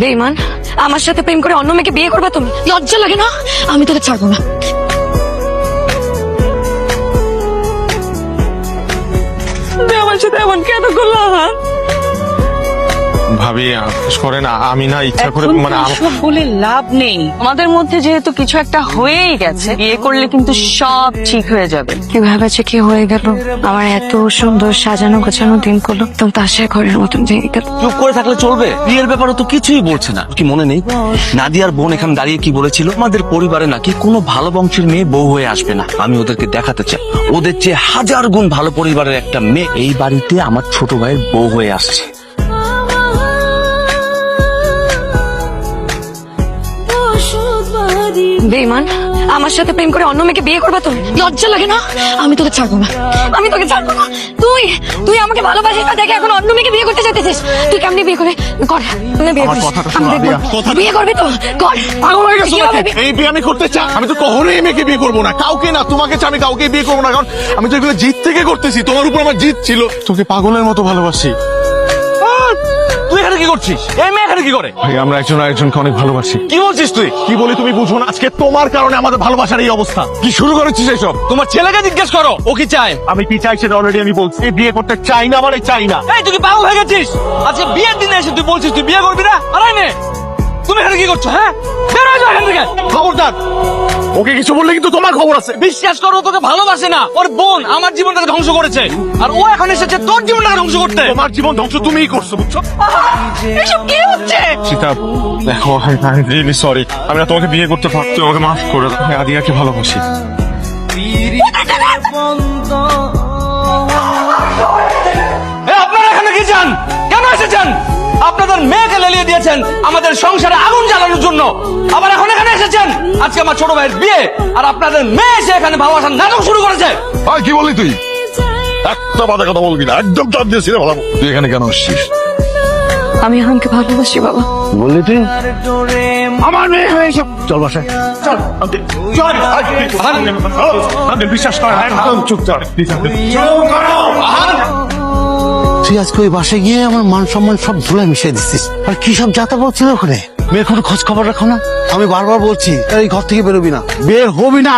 বেঈমান, আমার সাথে প্রেম করে অন্য মেয়েকে বিয়ে করবা তুমি? লজ্জা লাগে না? আমি তোকে ছাড়বো না। আমার সাথে এমন কেন করলো? ভাবি বিশ্বাস করেন, আমি না ইচ্ছা করে মানে সব বলে লাভ নেই। আমাদের মধ্যে যেহেতু কিছু একটা হয়েই গেছে, বিয়ে করলে কিন্তু সব ঠিক হয়ে যাবে। কি ভেবেছে কি হয়ে গেল? আমার এত সুন্দর সাজানো গোছানো দিন করলো, তুমি তার ঘরের মতন ভেঙে গেল। চুপ করে থাকলে চলবে? বিয়ের ব্যাপারে তো কিছুই বলছে না। কি মনে নেই নাদিয়ার বোন এখানে দাঁড়িয়ে কি বলেছিল? আমাদের পরিবারে নাকি কোনো ভালো বংশের মেয়ে বউ হয়ে আসবে না। আমি ওদেরকে দেখাতে চাই ওদের চেয়ে হাজার গুণ ভালো পরিবারের একটা মেয়ে এই বাড়িতে আমার ছোট ভাইয়ের বউ হয়ে আসছে। বেঈমান, আমার সাথে প্রেম করে অন্য মেয়েকে বিয়ে করবা তুমি? লজ্জা লাগে না? আমি তোকে ছাড়বো না। আমি তোকে ছাড়বো না। তুই আমাকে ভালোবাসিস না দেখে এখন অন্য মেয়েকে বিয়ে করতে চাইতেছিস? তুই কেমনি বিয়ে করে কর? বিয়ে করিস? আমি দেখবো। বিয়ে করবি তো কর। পাগল হয়ে গেছো নাকি? এই বিয়ে আমি করতে চাই? আমি তো কখনোই এই মেয়েকে বিয়ে করবো না, কাউকে না। তোমাকে চাই, আমি কাউকে বিয়ে করবো না, কারণ আমি তো এগুলো জিত থেকে করতেছি। তোমার উপর আমার জিত ছিল। তোকে পাগলের মতো ভালোবাসি। তুই এখানে কি করছিস? এই মেয়ে এখানে কি করে? ভাই আমরা একজন আরেকজনকে অনেক ভালোবাসি। কি বলছিস তুই? কি বলি তুমি বুঝো না? আজকে তোমার কারণে আমাদের ভালোবাসার এই অবস্থা। কি শুরু করেছিস এসব? তোমার ছেলেকে জিজ্ঞেস করো ও কি চায়। আমি কি চাই সেটা অলরেডি আমি বলছি। বিয়ে করতে চাই না মানে চাই না। এই তুই কি পাগল হয়ে গেছিস? আজকে বিয়ের দিনে এসে তুই বলছিস তুই বিয়ে করবি না? আরে নে, তুমি এখানে কি করছো? হ্যাঁ, বের হয়ে যাও এখান থেকে। খবরদার, ওকে কিছু বললে কিন্তু তোমার খবর আছে। বিশ্বাস করো তোকে ভালোবাসে না। ওর বোন আমার জীবনটাকে ধ্বংস করেছে, আর ও এখন এসেছে তোর জীবনটাকে ধ্বংস করতে। তোমার জীবন ধ্বংস তুমিই করছো, বুঝছো? এসব কি হচ্ছে? সীতা দেখো, আমি রিয়েলি সরি। আমি না তোমাকে বিয়ে করতে পারছি, আমাকে মাফ করে দাও। আমি আদিয়াকে ভালোবাসি। আপনারা এখানে কি চান? কেন এসেছেন? আপনাদের মেয়েকে লেলিয়ে দিয়েছেন আমাদের সংসারে আগুন জ্বালানোর জন্য, আবার এখন এখানে এসেছেন। আজকে আমার ছোট ভাইয়ের বিয়ে, আর আপনাদের মেয়ে এসে এখানে ভালোবাসার নাটক শুরু করেছে। কি বললি তুই? একটা বাজে কথা বলবি না, একদম চাপ দিয়েছি রে ভালো। তুই এখানে কেন আসছিস? আমি আমাকে ভালোবাসি বাবা। বললি তুই? আমার মেয়ে হয়ে এসব। চল বাসায়, চল চল। বিশ্বাস কর, একদম চুপ কর। তুই আজকে ওই বাসে গিয়ে আমার মান সম্মান সব ধুলায় মিশিয়ে দিচ্ছিস। আর কি সব যাতা বলছিল ওখানে? মেয়ের কোনো খোঁজ খবর রাখো না? আমি বারবার বলছি এই ঘর থেকে বেরোবি না, বের হবি না।